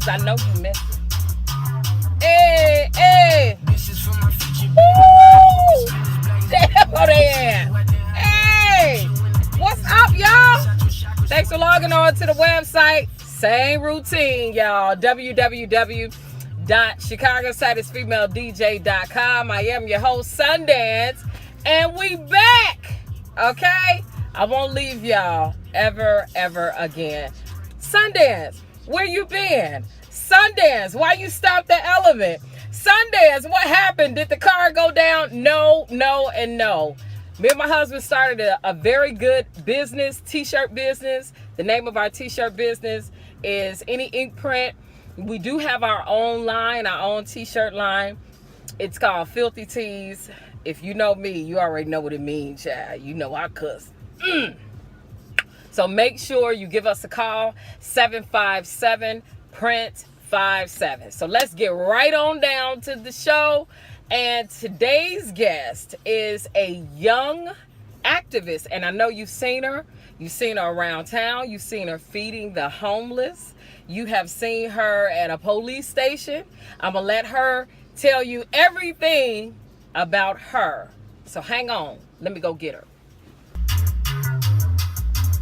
because I know you missed it. Hey, hey. Woo! There they at. Hey, what's up, y'all? Thanks for logging on to the website. Same routine, y'all. www.chicagosatisfemaledj.com. I am your host, Sundance, and we back. Okay? I won't leave y'all ever again. Sundance, where you been? Sundance, why you stopped the element? Sundance, what happened? Did the car go down? No, and no. Me and my husband started a very good business, t-shirt business. The name of our t-shirt business is Any Ink Print. We do have our own line, our own t-shirt line. It's called Filthy Tees. If you know me, you already know what it means, child. You know I cuss. So make sure you give us a call, 757-PRINT57. So let's get right on down to the show. And today's guest is a young activist. And I know you've seen her. You've seen her around town. You've seen her feeding the homeless. You have seen her at a police station. I'm going to let her tell you everything about her. So hang on. Let me go get her.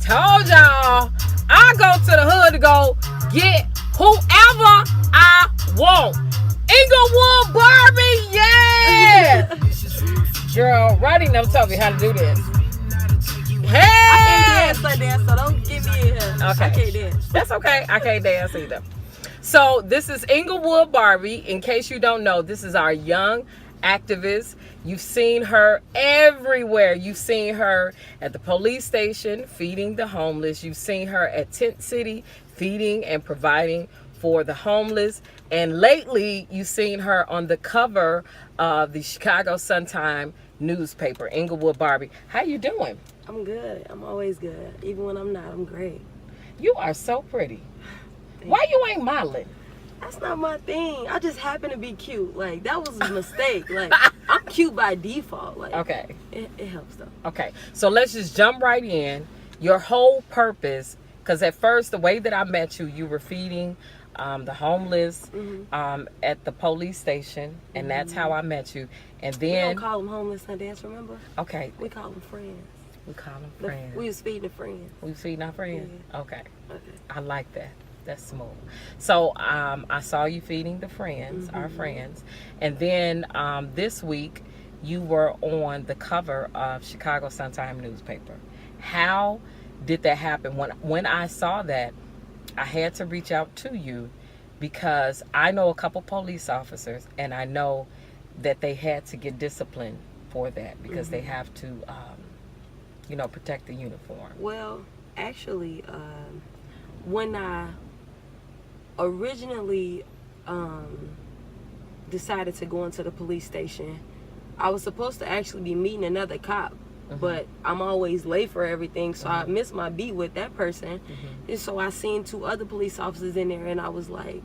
Told y'all, I go to the hood to go get whoever I want. Englewood Barbie, yeah! Girl, Roddy never told me how to do this. Hey! I can't dance, so don't get me in here. Okay. I can't dance. That's okay. I can't dance either. So this is Englewood Barbie. In case you don't know, this is our young activist. You've seen her everywhere. You've seen her at the police station feeding the homeless. You've seen her at Tent City feeding and providing for the homeless. And lately, you've seen her on the cover of the Chicago Sun-Times newspaper, Englewood Barbie. How you doing? I'm good. I'm always good. Even when I'm not, I'm great. You are so pretty. Why you ain't modeling? That's not my thing. I just happen to be cute. Like, that was a mistake. Like, I'm cute by default. Like, okay. It helps, though. Okay. So let's just jump right in. Your whole purpose, because at first, the way that I met you, you were feeding the homeless at the police station, and that's how I met you. And then we don't call them homeless, Sundance, remember? Okay. We call them friends. We call them friends. We was feeding the friends. We was feeding our friends? Yeah. Okay. Okay. I like that. That's smooth. So I saw you feeding the friends, our friends. And then this week, you were on the cover of Chicago Sun-Times newspaper. How did that happen? When I saw that, I had to reach out to you because I know a couple police officers, and I know that they had to get disciplined for that because they have to, protect the uniform. Well, actually, when I originally decided to go into the police station, I was supposed to actually be meeting another cop. But I'm always late for everything, so I missed my beat with that person. And so I seen two other police officers in there, and I was like,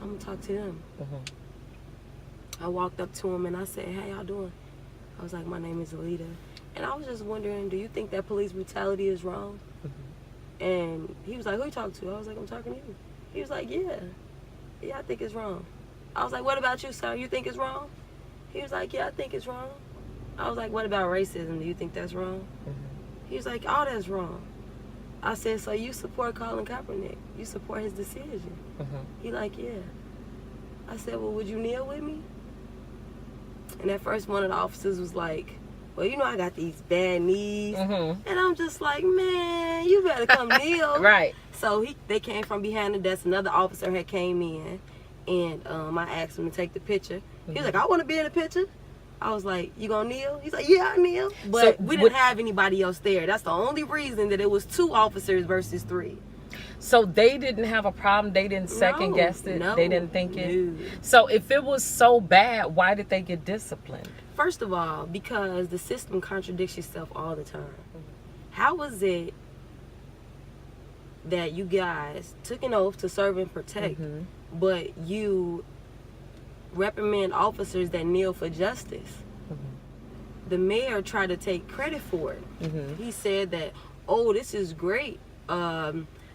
I'm gonna talk to them. I walked up to him and I said, "How y'all doing?" I was like, "My name is Alita." And I was just wondering, do you think that police brutality is wrong? And he was like, "Who you talking to?" I was like, "I'm talking to you." He was like, Yeah, I think it's wrong." I was like, "What about you, sir? You think it's wrong?" He was like, "Yeah, I think it's wrong." I was like, "What about racism? Do you think that's wrong?" He was like, "All that's wrong." I said, "So you support Colin Kaepernick? You support his decision?" He like, "Yeah." I said, "Well, would you kneel with me?" And at first, one of the officers was like, "Well, you know, I got these bad knees." And I'm just like, "Man, you better come kneel." Right. So they came from behind the desk. Another officer had came in, and I asked him to take the picture. He was like, "I want to be in the picture." I was like, "You gonna kneel?" He's like, "Yeah, I kneel." But we didn't have anybody else there. That's the only reason that it was 2 officers versus 3. So they didn't have a problem. They didn't second guess it. No, they didn't think it. No. So if it was so bad, why did they get disciplined? First of all, because the system contradicts itself all the time. How was it that you guys took an oath to serve and protect, but you reprimand officers that kneel for justice? The mayor tried to take credit for it. He said that, "Oh, this is great.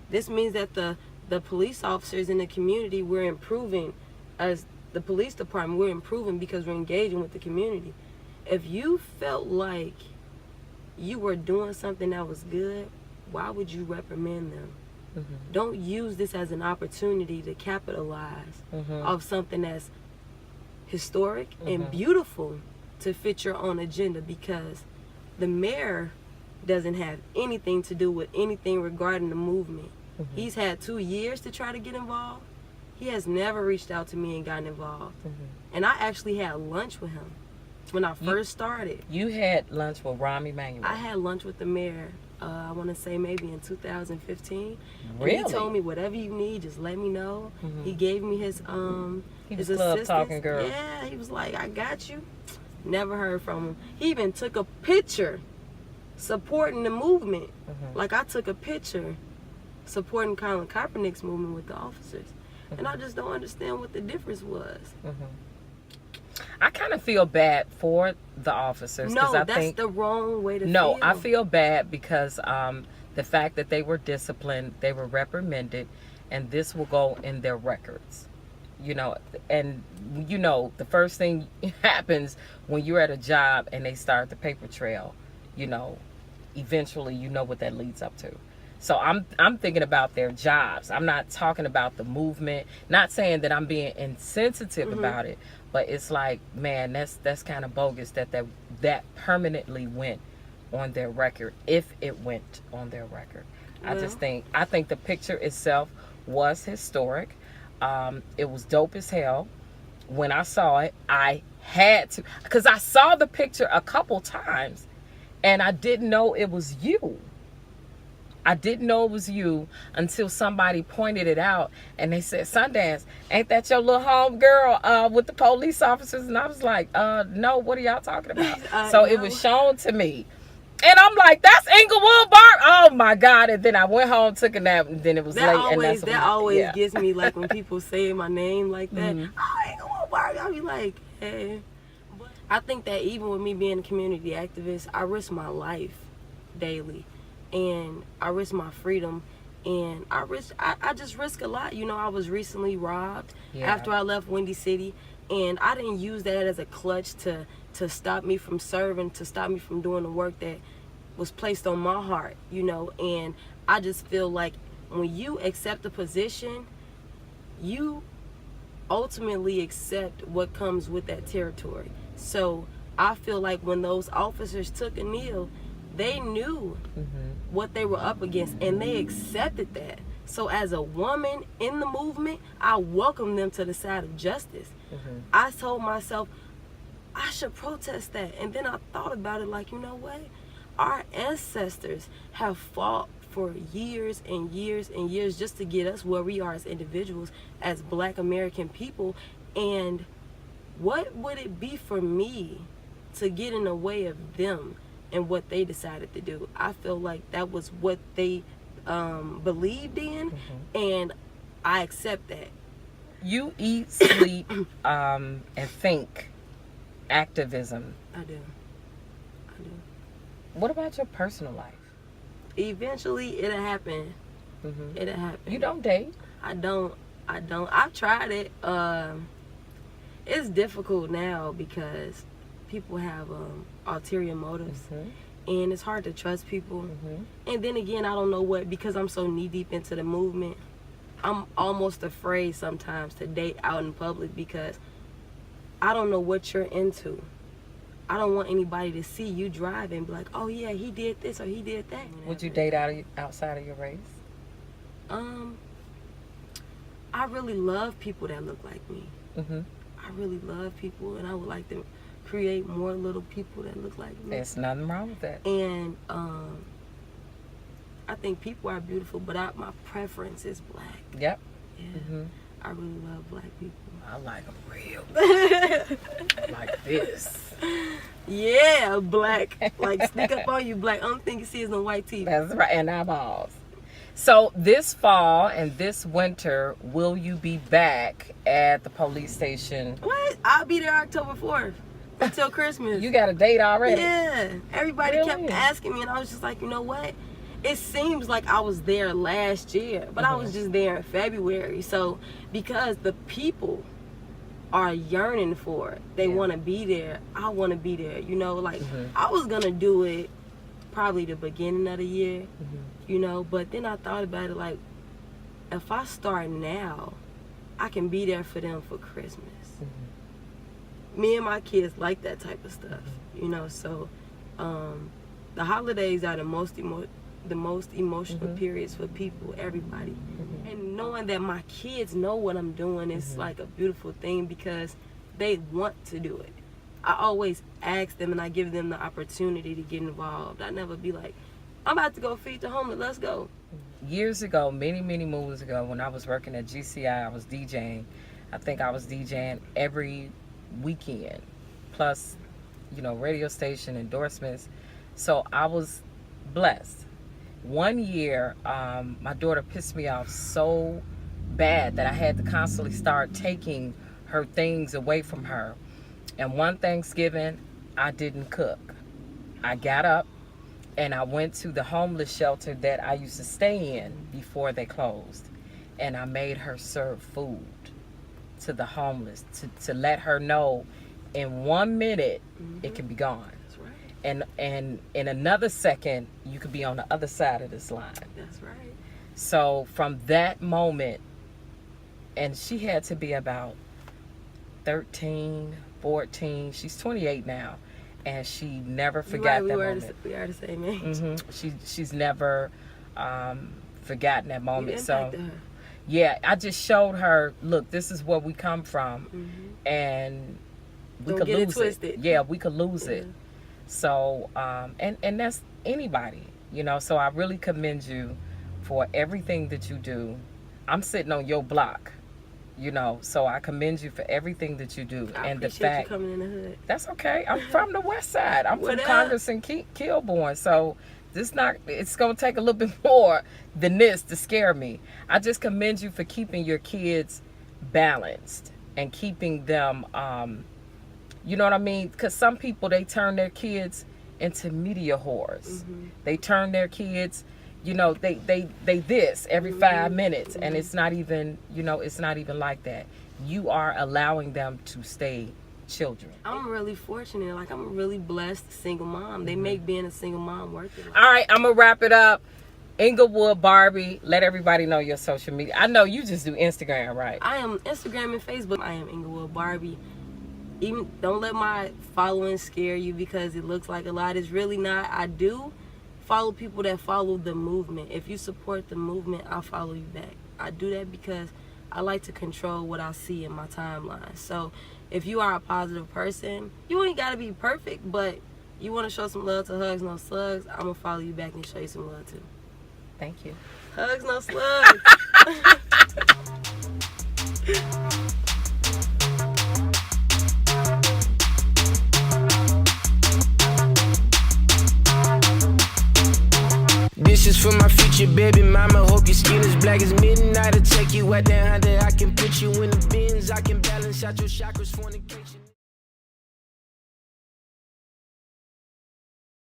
This means that the the police officers in the community, we're improving. As the police department, we're improving because we're engaging with the community. If you felt like you were doing something that was good, why would you reprimand them? Don't use this as an opportunity to capitalize off something that's historic and beautiful to fit your own agenda, because the mayor doesn't have anything to do with anything regarding the movement. He's had 2 years to try to get involved. He has never reached out to me and gotten involved. And I actually had lunch with him when I first started. You had lunch with Rahm Emanuel? I had lunch with the mayor, I want to say maybe in 2015. Really? And he told me, whatever you need, just let me know. He gave me his He was his club assistance. talking girl. Yeah, he was like, I got you. Never heard from him. He even took a picture supporting the movement. Like, I took a picture supporting Colin Kaepernick's movement with the officers. And I just don't understand what the difference was. I kind of feel bad for the officers. No, I that's think, the wrong way to feel. No, I feel bad because the fact that they were disciplined, they were reprimanded, and this will go in their records. You know, and you know, the first thing happens when you're at a job and they start the paper trail, you know, eventually you know what that leads up to. So I'm thinking about their jobs. I'm not talking about the movement. Not saying that I'm being insensitive about it, but it's like, man, that's kind of bogus that permanently went on their record, if it went on their record. I think the picture itself was historic. It was dope as hell. When I saw it, I had to, because I saw the picture a couple times and I didn't know it was you. I didn't know it was you until somebody pointed it out and they said, Sundance, ain't that your little home girl with the police officers? And I was like, no, what are y'all talking about? So it was shown to me. And I'm like, that's Englewood Barbie. Oh my God. And then I went home, took a nap, and then it was late. That always gets me, like, when people say my name like that. Oh, Englewood Barbie. I'll be like, hey. I think that even with me being a community activist, I risk my life daily. And I risk my freedom, and I just risk a lot. You know, I was recently robbed after I left Windy City, and I didn't use that as a clutch to stop me from serving, to stop me from doing the work that was placed on my heart, you know. And I just feel like when you accept a position, you ultimately accept what comes with that territory. So I feel like when those officers took a kneel, they knew what they were up against, and they accepted that. So as a woman in the movement, I welcome them to the side of justice. I told myself, I should protest that. And then I thought about it like, you know what? Our ancestors have fought for years and years and years just to get us where we are as individuals, as Black American people. And what would it be for me to get in the way of them and what they decided to do? I feel like that was what they believed in, and I accept that. You eat, sleep, and think activism. I do. What about your personal life? Eventually, it'll happen. It'll happen. You don't date? I don't. I've tried it. It's difficult now because people have ulterior motives, and it's hard to trust people. And then again, I don't know what, because I'm so knee deep into the movement, I'm almost afraid sometimes to date out in public because I don't know what you're into. I don't want anybody to see you driving and be like, oh yeah, he did this or he did that. Would you date outside of your race? I really love people that look like me. I really love people, and I would like to create more little people that look like me. There's nothing wrong with that. And I think people are beautiful, but my preference is Black. Yep. Yeah. I really love Black people. I like them real. Like this. Yeah, Black. Like, sneak up on you, Black. Only thing you see is no white teeth. That's right, and eyeballs. So this fall and this winter, will you be back at the police station? What? I'll be there October 4th until Christmas. You got a date already? Yeah. Everybody kept asking me, and I was just like, you know what? it seems like I was there last year, but I was just there in February. So because the people are yearning for it, they want to be there. I want to be there. You know, like I was gonna do it probably the beginning of the year, you know, but then I thought about it, like, if I start now, I can be there for them for Christmas. Me and my kids like that type of stuff, you know. So the holidays are the most emotional periods for people, everybody. And knowing that my kids know what I'm doing is like a beautiful thing, because they want to do it. I always ask them, and I give them the opportunity to get involved. I never be like, I'm about to go feed the homeless, let's go. Years ago, many moons ago, when I was working at GCI, I was DJing. I think I was DJing every weekend, plus, you know, radio station endorsements. So I was blessed. One year, my daughter pissed me off so bad that I had to constantly start taking her things away from her. And one Thanksgiving, I didn't cook. I got up and I went to the homeless shelter that I used to stay in before they closed. And I made her serve food to the homeless to let her know in 1 minute it can be gone. That's right. And in another second, you could be on the other side of this line. That's right. So from that moment, and she had to be about 13, 14. She's 28 now, and she never forgot that moment. We are the same age. She's never forgotten that moment. So Her. yeah, I just showed her, look, this is where we come from, and we could lose it. Yeah, we could lose it. So and that's anybody, you know. So I really commend you for everything that you do. I'm sitting on your block, you know, so I commend you for everything that you do. I and the appreciate fact you coming in the hood. that's okay. I'm from the West Side. I'm from Congress and Kilbourne, so it's gonna take a little bit more than this to scare me. I just commend you for keeping your kids balanced and keeping them, you know what I mean? Because some people, they turn their kids into media whores. They turn their kids, you know, they this every 5 minutes, and it's not even, you know, it's not even like that. You are allowing them to stay children. I'm really fortunate. Like, I'm a really blessed single mom. They make being a single mom worth it. All right, I'm gonna wrap it up. Englewood Barbie, let everybody know your social media. I know you just do Instagram, right? I am Instagram and Facebook. I am Englewood Barbie. Even don't let my following scare you, because it looks like a lot. It's really not. I do follow people that follow the movement. If you support the movement, I'll follow you back. I do that because I like to control what I see in my timeline. So if you are a positive person, you ain't got to be perfect, but you want to show some love to Hugs No Slugs, I'm going to follow you back and show you some love too. Thank you. Hugs No Slugs. This is for my future baby mama. Hope your skin is black as midnight. I'll take you at that 100. I can put you in the bins. I can balance out your chakras, fornication.